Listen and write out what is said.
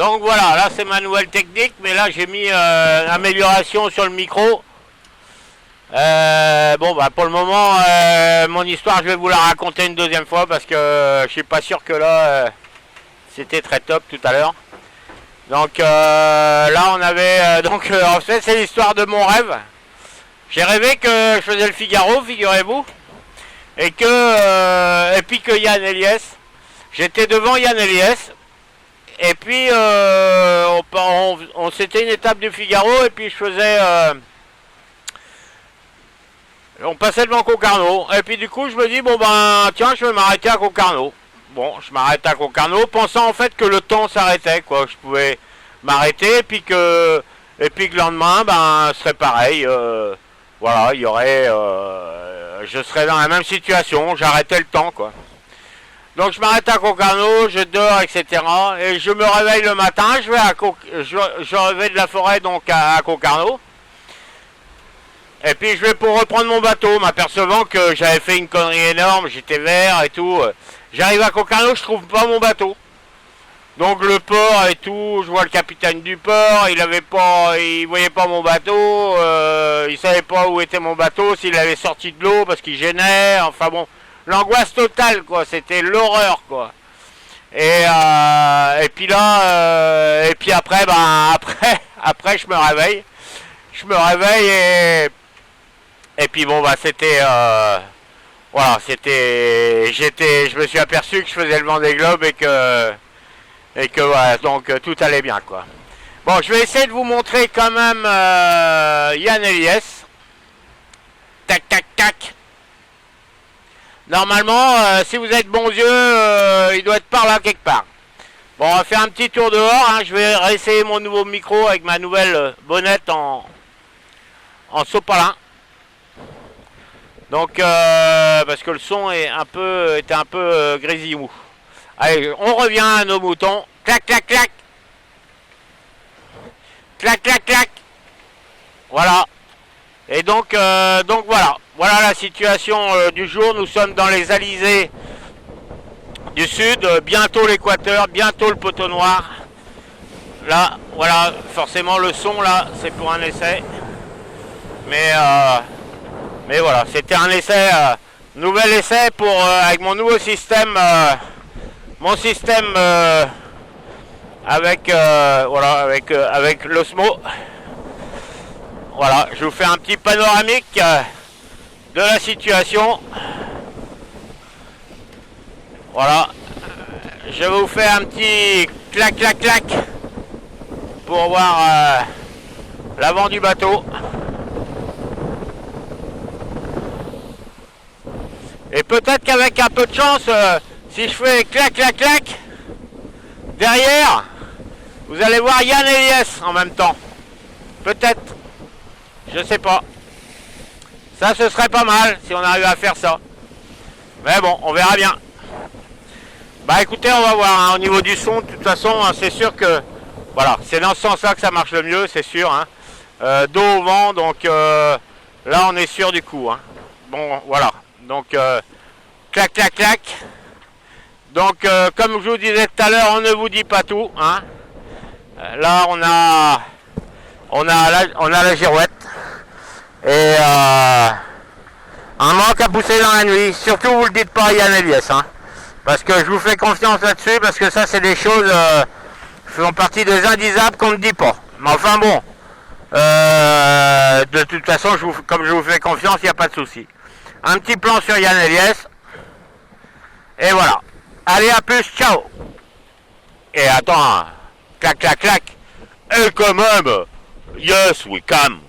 Donc voilà, là c'est ma nouvelle technique, mais là j'ai mis amélioration sur le micro. Bon bah pour le moment, mon histoire je vais vous la raconter une deuxième fois parce que je suis pas sûr que là c'était très top tout à l'heure. Donc là on avait, en fait c'est l'histoire de mon rêve. J'ai rêvé que je faisais le Figaro, figurez-vous, et puis que Yann Eliès, j'étais devant Yann Eliès. Et puis, c'était une étape du Figaro, et puis je faisais... on passait devant Concarneau, et puis du coup, je me dis, bon ben, tiens, je vais m'arrêter à Concarneau. Bon, je m'arrête à Concarneau, pensant en fait que le temps s'arrêtait, quoi. Je pouvais m'arrêter, et puis que le lendemain, ben, ce serait pareil. Voilà, il y aurait... je serais dans la même situation, j'arrêtais le temps, quoi. Donc je m'arrête à Concarneau, je dors, etc. Et je me réveille le matin, je réveille de la forêt donc à Concarneau. Et puis je vais pour reprendre mon bateau, m'apercevant que j'avais fait une connerie énorme, j'étais vert et tout. J'arrive à Concarneau, je trouve pas mon bateau. Donc le port et tout, je vois le capitaine du port, il voyait pas mon bateau, il savait pas où était mon bateau, s'il avait sorti de l'eau parce qu'il gênait, enfin bon. L'angoisse totale, quoi, c'était l'horreur, quoi. Et puis là, et puis après, ben, après, je me réveille. Je me réveille et puis bon, bah, c'était, voilà, je me suis aperçu que je faisais le Vendée Globe et que voilà, donc tout allait bien, quoi. Bon, je vais essayer de vous montrer quand même Yann Eliès. Tac, tac, tac. Normalement, si vous êtes bons yeux, il doit être par là quelque part. Bon, on va faire un petit tour dehors. Hein. Je vais réessayer mon nouveau micro avec ma nouvelle bonnette en sopalin. Donc, parce que le son était un peu grésillemou. Allez, on revient à nos moutons. Clac, clac, clac. Clac, clac, clac. Voilà. Et donc voilà. Voilà la situation du jour. Nous sommes dans les alizés du sud. Bientôt l'équateur, bientôt le poteau noir. Là, voilà, forcément le son là, c'est pour un essai. Mais voilà, c'était un essai, nouvel essai pour avec mon nouveau système, avec voilà, avec l'Osmo. Voilà, je vous fais un petit panoramique de la situation. Voilà, je vous fais un petit clac clac clac pour voir l'avant du bateau. Et peut-être qu'avec un peu de chance, si je fais clac clac clac derrière, vous allez voir Yann Eliès en même temps. Peut-être. Je sais pas. Ça, ce serait pas mal si on arrive à faire ça. Mais bon, on verra bien. Bah écoutez, on va voir. Hein, au niveau du son, de toute façon, hein, c'est sûr que... Voilà, c'est dans ce sens-là que ça marche le mieux, c'est sûr. Hein. Dos au vent, donc là, on est sûr du coup. Hein. Bon, voilà. Donc, clac, clac, clac. Donc, comme je vous disais tout à l'heure, on ne vous dit pas tout. Hein. Là, on a la girouette. Et un manque à pousser dans la nuit. Surtout vous le dites pas à Yann Eliès, hein. Parce que je vous fais confiance là-dessus, parce que ça c'est des choses qui font partie des indisables qu'on ne dit pas. Mais enfin bon, de toute façon, comme je vous fais confiance, il n'y a pas de souci. Un petit plan sur Yann Eliès. Et voilà. Allez, à plus, ciao. Et attends, clac, clac, clac. Et quand même, yes, we come.